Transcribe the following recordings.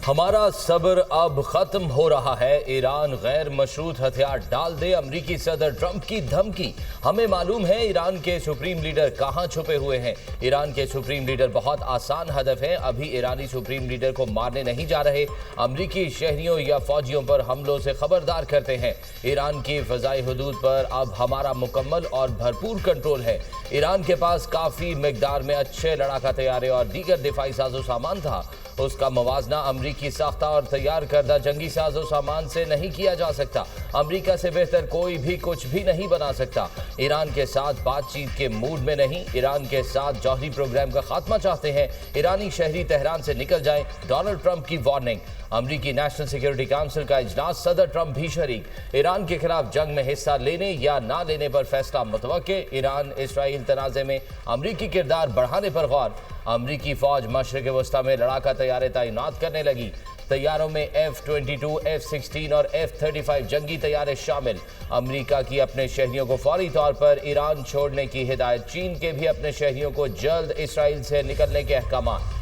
हमारा सब्र अब खत्म हो रहा है। ईरान गैर मशरूत हथियार डाल दे, अमरीकी सदर ट्रंप की धमकी। हमें मालूम है ईरान के सुप्रीम लीडर कहां छुपे हुए हैं। ईरान के सुप्रीम लीडर बहुत आसान हदफ हैं। अभी ईरानी सुप्रीम लीडर को मारने नहीं जा रहे, अमरीकी शहरियों या फौजियों पर हमलों से खबरदार करते हैं। ईरान की फजाई हदूद पर अब हमारा मुकम्मल और भरपूर कंट्रोल है। ईरान के पास काफी मिकदार में अच्छे लड़ाका तैयारे और दीगर दिफाई साजो सामान था। उसका मवाजना अमरीकी साख्ता और तैयार करदा जंगी साजो सामान से नहीं किया जा सकता। अमरीका से बेहतर कोई भी कुछ भी नहीं बना सकता। ईरान के साथ बातचीत के मूड में नहीं, ईरान के साथ जौहरी प्रोग्राम का खात्मा चाहते हैं। ईरानी शहरी तेहरान से निकल जाएं, डोनाल्ड ट्रंप की वार्निंग। अमरीकी नेशनल सिक्योरिटी काउंसिल का इजलास, सदर ट्रंप भी शरीक। ईरान के खिलाफ जंग में हिस्सा लेने या ना लेने पर फैसला मुतवक्के। ईरान इसराइल तनाज़े में अमरीकी किरदार बढ़ाने पर गौर। अमरीकी फौज मशरिक़ वस्ता में लड़ाका तैयारे तैनात करने लगी। तैयारों में F-22, F-16 और F-35 जंगी तैयारे शामिल। अमरीका की अपने शहरियों को फौरी तौर पर ईरान छोड़ने की हिदायत। चीन के भी अपने शहरियों को जल्द इसराइल से निकलने के अहकामात।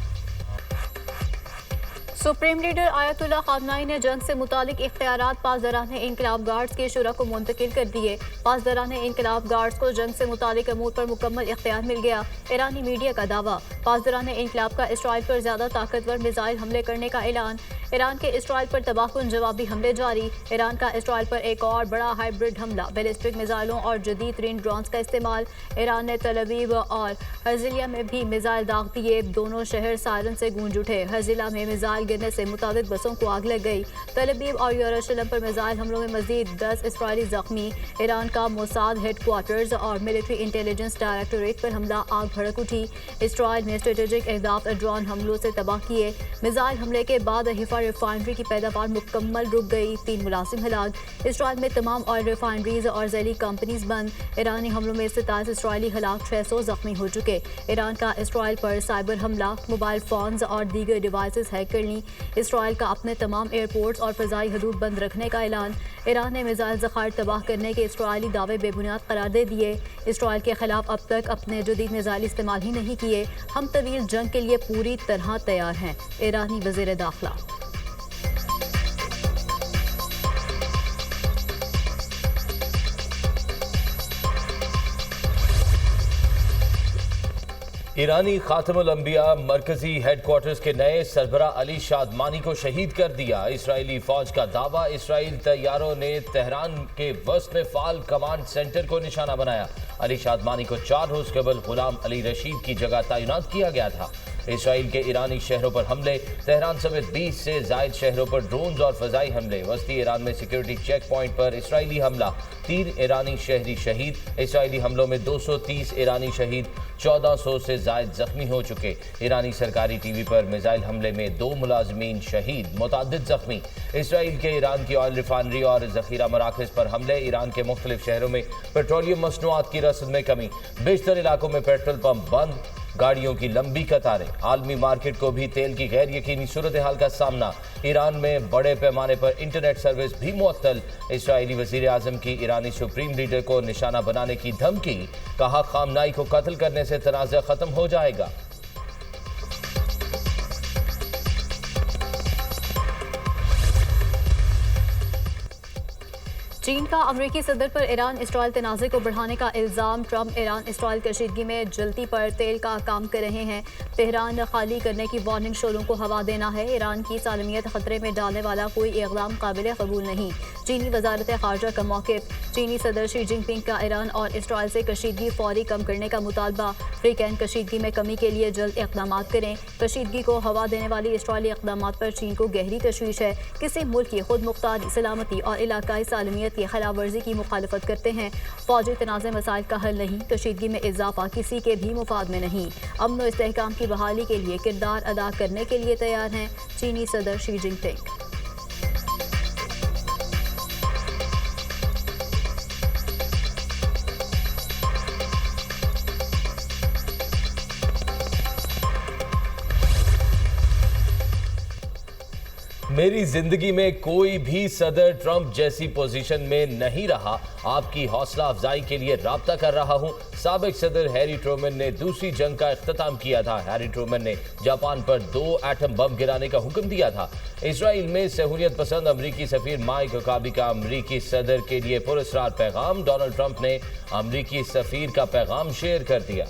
सुप्रीम लीडर आयतुल्लाह खामनाई ने जंग से मुतालिक इख्तियारात पासदारान इनकलाब गार्ड्स के शुरा को मुंतकिल कर दिए। पासदारान इनकलाब गार्ड्स को जंग से मुतालिक अमूर पर मुकम्मल इख्तियार मिल गया। ईरानी मीडिया का दावा। पासदारान इनकलाब का इसराइल पर ज्यादा ताकतवर मिसाइल हमले करने का ऐलान। ईरान के इसराइल पर तबाहकुन जवाबी हमले जारी। ईरान का इसराइल पर एक और बड़ा हाइब्रिड हमला, बैलिस्टिक मिसाइलों और जदीद तरीन ड्रोन्स का इस्तेमाल। ईरान ने तल अवीव और हर्जिलिया में भी मिसाइल दाग दिए। दोनों शहर सायरन से गूंज उठे। हर्जिला में मिसाइल गिरने से मुतादिद बसों को आग लग गई। तल अवीव और यरूशलेम पर मिसाइल हमलों में मजीद 10 इसराइली जख्मी। ईरान का मोसाद हेडक्वार्टर्स और मिलिट्री इंटेलिजेंस डायरेक्टोरेट पर हमला, आग भड़क उठी। इसराइल में स्ट्रेटेजिक अहदाफ ड्रोन हमलों से तबाह किए। मिसाइल हमले के बाद हिफा रिफाइनरी की पैदावार मुकम्मल रुक गई। 3 मुलाजिम हलाक। इसराइल में तमाम ऑयल रिफाइनरीज और जैली कंपनीज बंद। ईरानी हमलों में 27 इसराइली हलाक, 600 जख्मी हो चुके। ईरान का इसराइल पर साइबर हमला, मोबाइल फोन्स और दीगर डिवाइसेस हैक कर ली। इसराइल का अपने तमाम एयरपोर्ट्स और फ़ज़ाई हदूद बंद रखने का ऐलान। ईरान ने मिसाइल ज़खायर तबाह करने के इसराइली दावे बेबुनियाद करार दे दिए। इसराइल के खिलाफ अब तक अपने जदीद मिसाइल इस्तेमाल ही नहीं किए। हम तवील जंग के लिए पूरी तरह तैयार हैं। ईरानी वज़ीर दाखिला। ईरानी खातमुल अंबिया मरकजी हेडक्वार्टर्स के नए सरबरा अली शादमानी को शहीद कर दिया। इसराइली फौज का दावा, इसराइल तैयारों ने तेहरान के वस्त में फाल कमांड सेंटर को निशाना बनाया। अली शादमानी को 4 रोज कबल गुलाम अली रशीद की जगह तैनात किया गया था। इसराइल के ईरानी शहरों पर हमले, तेहरान समेत 20 से जायद शहरों पर ड्रोन्स और फजाई हमले। वस्ती ईरान में सिक्योरिटी चेक पॉइंट पर इसराइली हमला, 3 ईरानी शहरी शहीद। इसराइली हमलों में 230 ईरानी शहीद, 1400 से जायद जख्मी हो चुके। ईरानी सरकारी टीवी पर मिसाइल हमले में 2 मुलाजमीन शहीद, मुतादिद जख्मी। इसराइल के ईरान की ऑयल रिफाइनरी और जखीरा मराकज़ पर हमले। ईरान के मुख्तलिफ शहरों में पेट्रोलियम मसनूआत की रसद में कमी, बेशतर इलाकों में पेट्रोल पंप बंद, गाड़ियों की लंबी कतारें। आलमी मार्केट को भी तेल की गैर यकीनी सूरत हाल का सामना। ईरान में बड़े पैमाने पर इंटरनेट सर्विस भी मुअत्तल। इसराइली वजीर आजम की ईरानी सुप्रीम लीडर को निशाना बनाने की धमकी, कहा खामनाई को कत्ल करने से तनाज़ा खत्म हो जाएगा। चीन का अमरीकी सदर पर ईरान इसराइल तनाज़े को बढ़ाने का इल्ज़ाम। ट्रंप ईरान इसराइल कशीदगी में जल्दी पर तेल का काम कर रहे हैं। तेहरान खाली करने की वार्निंग शोलों को हवा देना है। ईरान की सालमियत खतरे में डालने वाला कोई इक़दाम काबिल कबूल नहीं। चीनी वज़ारत ख़ारजा का मौक़िफ़। चीनी सदर शी जिनपिंग का ईरान और इसराइल से कशीदगी फौरी कम करने का मुतालबा। अफ्रीकन कशीदगी में कमी के लिए जल्द इक़दाम करें। कशीदगी को हवा देने वाली इसराइली इक़दाम पर चीन को गहरी तशवीश है। किसी मुल्क की खुद मुख्तारी, सलामती और इलाकाई सालमियत की खिलाफ वर्जी की मुखालफत करते हैं। फौजी तनाज़े मसाइल का हल नहीं, कशीदगी में इजाफा किसी के भी मुफाद में नहीं। अमन व इस्तेहकाम की बहाली के लिए किरदार अदा करने के लिए तैयार हैं चीनी सदर शी जिनपिंग। मेरी जिंदगी में कोई भी सदर ट्रंप जैसी पोजीशन में नहीं रहा। आपकी हौसला अफजाई के लिए राब्ता कर रहा हूं। साबिक सदर हैरी ट्रूमन ने दूसरी जंग का इख्तिताम किया था। हैरी ट्रूमन ने जापान पर 2 एटम बम गिराने का हुक्म दिया था। इसराइल में सहूलियत पसंद अमरीकी सफीर माइक हुकाबी का अमरीकी सदर के लिए पुरस्कार पैगाम। डोनाल्ड ट्रंप ने अमरीकी सफीर का पैगाम शेयर कर दिया।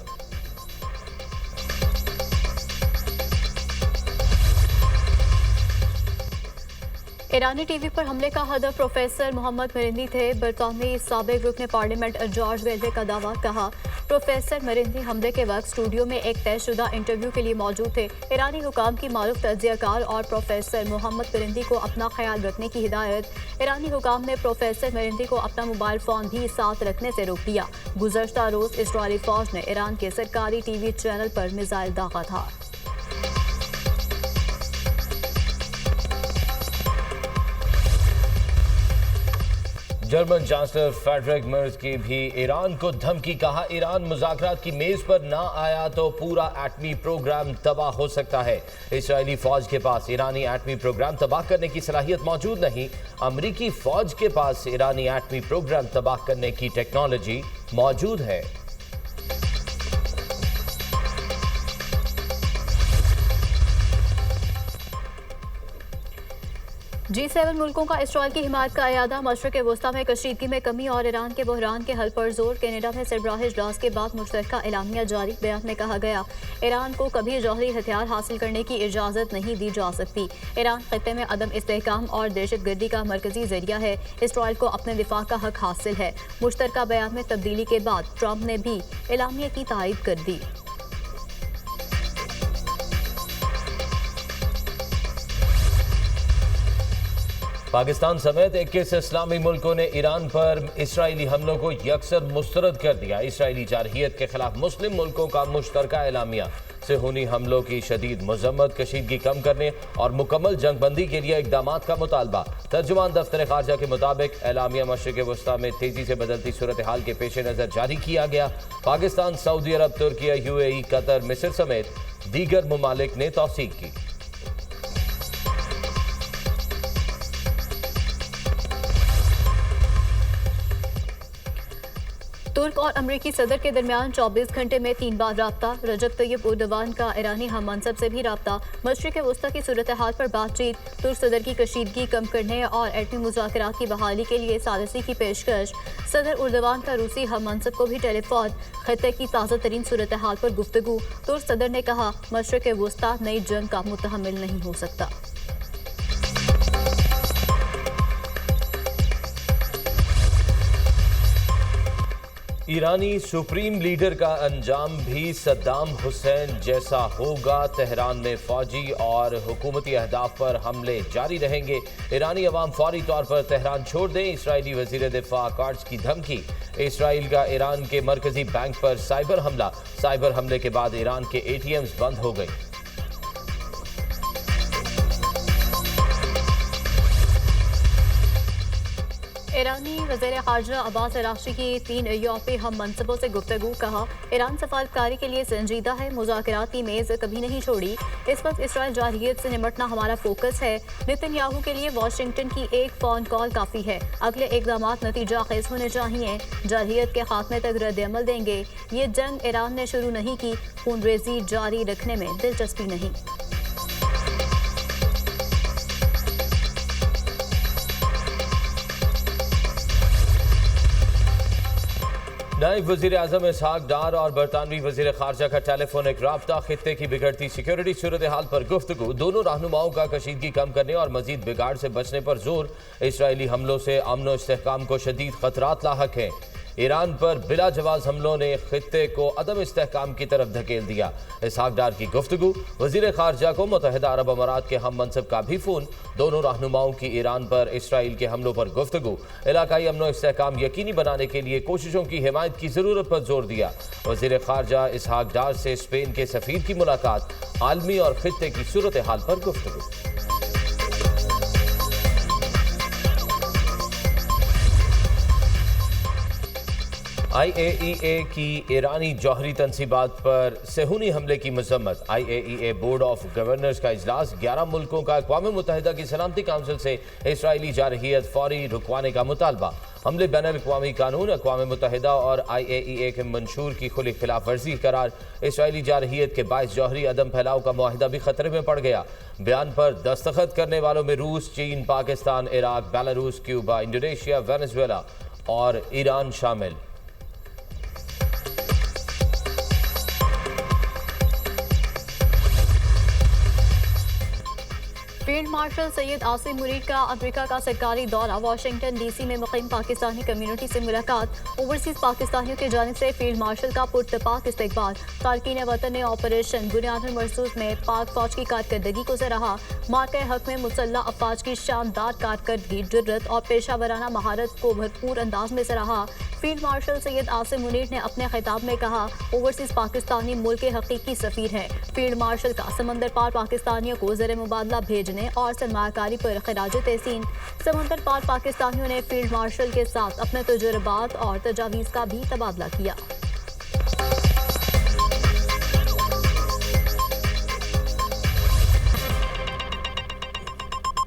ईरानी टीवी पर हमले का हदफ प्रोफेसर मोहम्मद मरिंदी थे। बरतानवी साबिक रुकन पार्लियामेंट जॉर्ज वेल्वे का दावा। कहा, प्रोफेसर मरिंदी हमले के वक्त स्टूडियो में एक तयशुदा इंटरव्यू के लिए मौजूद थे। ईरानी हुकाम की मारूफ तज्जियाकार और प्रोफेसर मोहम्मद मरिंदी को अपना ख्याल रखने की हिदायत। ईरानी हुकाम ने प्रोफेसर मरिंदी को अपना मोबाइल फ़ोन भी साथ रखने से रोक दिया। गुज़श्ता रोज़ इसराइली फ़ौज ने ईरान के सरकारी टीवी चैनल पर मिसाइल दागा था। जर्मन चांसलर फ्रेडरिक मर्ज की भी ईरान को धमकी। कहा, ईरान मुज़ाकरात की मेज पर ना आया तो पूरा एटमी प्रोग्राम तबाह हो सकता है। इसराइली फौज के पास ईरानी एटमी प्रोग्राम तबाह करने की सलाहियत मौजूद नहीं। अमरीकी फौज के पास ईरानी एटमी प्रोग्राम तबाह करने की टेक्नोलॉजी मौजूद है। G7 मुल्कों का इसराइल की हिमायत का अयादा। मशरिक़ वस्ता में कशीदगी में कमी और ईरान के बहरान के हल पर जोर। कनाडा में सरबराह इजलास के बाद मुश्तरका एलामिया जारी। बयान में कहा गया, ईरान को कभी जौहरी हथियार हासिल करने की इजाज़त नहीं दी जा सकती। ईरान खत्ते में अदम इस्तेहकाम और दहशतगर्दी का मरकजी जरिया है। इसराइल को अपने दिफा का हक हासिल है। मुश्तरका बयान में तब्दीली के बाद ट्रंप ने भी एलामिया की तायीद कर दी। पाकिस्तान समेत 21 इस्लामी मुल्कों ने ईरान पर इसराइली हमलों को यकसर मुस्तरद कर दिया। इसराइली जारहियत के खिलाफ मुस्लिम मुल्कों का मुश्तरका एलामिया। सेहूनी हमलों की शदीद मजम्मत, कशीदगी कम करने और मुकम्मल जंगबंदी के लिए इक़दामात का मुतालबा। तर्जुमान दफ्तर खारजा के मुताबिक एलामिया मशरिक़ वस्ता में तेजी से बदलती सूरत हाल के पेश नज़र जारी किया गया। पाकिस्तान, सऊदी अरब, तुर्किया, UAE, कतर, मिस्र समेत दीगर ममालिक ने तौसीक की। तुर्क और अमरीकी सदर के दरमियान 24 घंटे में 3 बार राब्ता। रजब तैयब उर्दवान का ईरानी हम मनसब से भी राब्ता। मशरिक़ वस्ता की सूरत हाल पर बातचीत। तुर्क सदर की कशीदगी कम करने और एटमी मुज़ाकरात की बहाली के लिए सालिसी की पेशकश। सदर उर्दवान का रूसी हम मनसब को भी टेलीफोन। खत्ते की ताज़ा तरीन सूरत हाल पर गुफ्तगू। तुर्क सदर ने कहा, मशरिक़ वस्ता नई जंग का मुतहम्मिल नहीं हो सकता। ईरानी सुप्रीम लीडर का अंजाम भी सद्दाम हुसैन जैसा होगा। तेहरान में फौजी और हुकूमती अहदाफ पर हमले जारी रहेंगे। ईरानी अवाम फौरी तौर पर तेहरान छोड़ दें। इसराइली वजीर दिफा कार्ड्स की धमकी। इसराइल का ईरान के मरकजी बैंक पर साइबर हमला। साइबर हमले के बाद ईरान के ATMs बंद हो गए। ईरानी वज़ीर ख़ारजा अब्बास अराग़ची की 3 यूरोपीय हम मनसबों से गुफ्तगू। कहा, ईरान सफारतकारी के लिए संजीदा है। मुज़ाकरात की मेज़ कभी नहीं छोड़ी। इस वक्त इसराइल जारहियत से निपटना हमारा फोकस है। नेतन्याहू के लिए वाशिंगटन की एक फ़ोन कॉल काफ़ी है। अगले इक़दाम नतीजा खेज़ होने चाहिए। जारहियत के खात्मे तक रद्द-ए-अमल देंगे। ये जंग ईरान ने शुरू नहीं की। खूनरेज़ी जारी रखने में दिलचस्पी नहीं। नायब वज़ीर आज़म इसहाक डार और बरतानवी वज़ीर ख़ारजा का टेलीफोनिक राब्ता। खित्ते की बिगड़ती सिक्योरिटी सूरत हाल पर गुफ्तगू। दोनों रहनुमाओं का कशीदगी कम करने और मजीद बिगाड़ से बचने पर जोर। इसराइली हमलों से अमन व इस्तेहकाम को शदीद खतरात लाहक हैं। ईरान पर बिला जवाज हमलों ने खित्ते को अदम इस्तेहकाम की तरफ धकेल दिया। इसहाक डार की गुफ्तगू। वज़ीर ख़ारजा को मुत्तहिदा अरब अमारात के हम मनसब का भी फ़ोन। दोनों रहनुमाओं की ईरान पर इसराइल के हमलों पर गुफ्तगू। इलाकाई अमन व इस्तेहकाम यकीनी बनाने के लिए कोशिशों की हिमायत की ज़रूरत पर जोर दिया। वज़ीर ख़ारजा इसहाक डार से स्पेन के सफ़ीर की मुलाकात। आलमी और खित्ते की सूरत हाल पर गुफ्तगू। IAEA की ईरानी जौहरी तनसीबात पर सेहूनी हमले की मजम्मत। IAEA बोर्ड ऑफ गवर्नर्स का इजलास। 11 मुल्कों का अक़वाम मुत्तहिदा की सलामती काउंसिल से इसराइली जारहियत फौरी रुकवाने का मुतालबा। हमले बैनुल-अक़वामी कानून, अक़वाम मुत्तहिदा और IAEA के मंशूर की खुली खिलाफ वर्जी करार। इसराइली जारहियत के बाइस जौहरी अदम फैलाव का मुआहिदा भी खतरे में पड़ गया। बयान पर दस्तखत करने वालों में रूस, चीन, Pakistan, Iraq, Belarus, Cuba, Indonesia, Venezuela और ईरान शामिल। फील्ड मार्शल सैयद आसिम मुनीर का अमेरिका का सरकारी दौरा। वाशिंगटन DC में मुक़ीम पाकिस्तानी कम्युनिटी से मुलाकात। ओवरसीज़ पाकिस्तानियों की जानिब से फील्ड मार्शल का पुरतपाक इस्तकबाल। तारकीन वतन ने ऑपरेशन बुनियादुल मरसूस में पाक फौज की कारकर्दगी को सराहा। मार्के हक में मुसल्लह अफवाज की शानदार कारकर्दगी, जुर्रत और पेशावराना महारत को भरपूर अंदाज में सराहा। फील्ड मार्शल सैयद आसिम मुनीर ने अपने खिताब में कहा, ओवरसीज़ पाकिस्तानी मुल्क के हकीकी सफ़ीर हैं। फील्ड मार्शल का समंदर पार पाकिस्तानियों को ज़र मुबादला भेजने और सरमाकारी पर खराज तहसीन। समंदर पार पाकिस्तानियों ने फील्ड मार्शल के साथ अपने तजुर्बात और तजावीज़ का भी तबादला किया।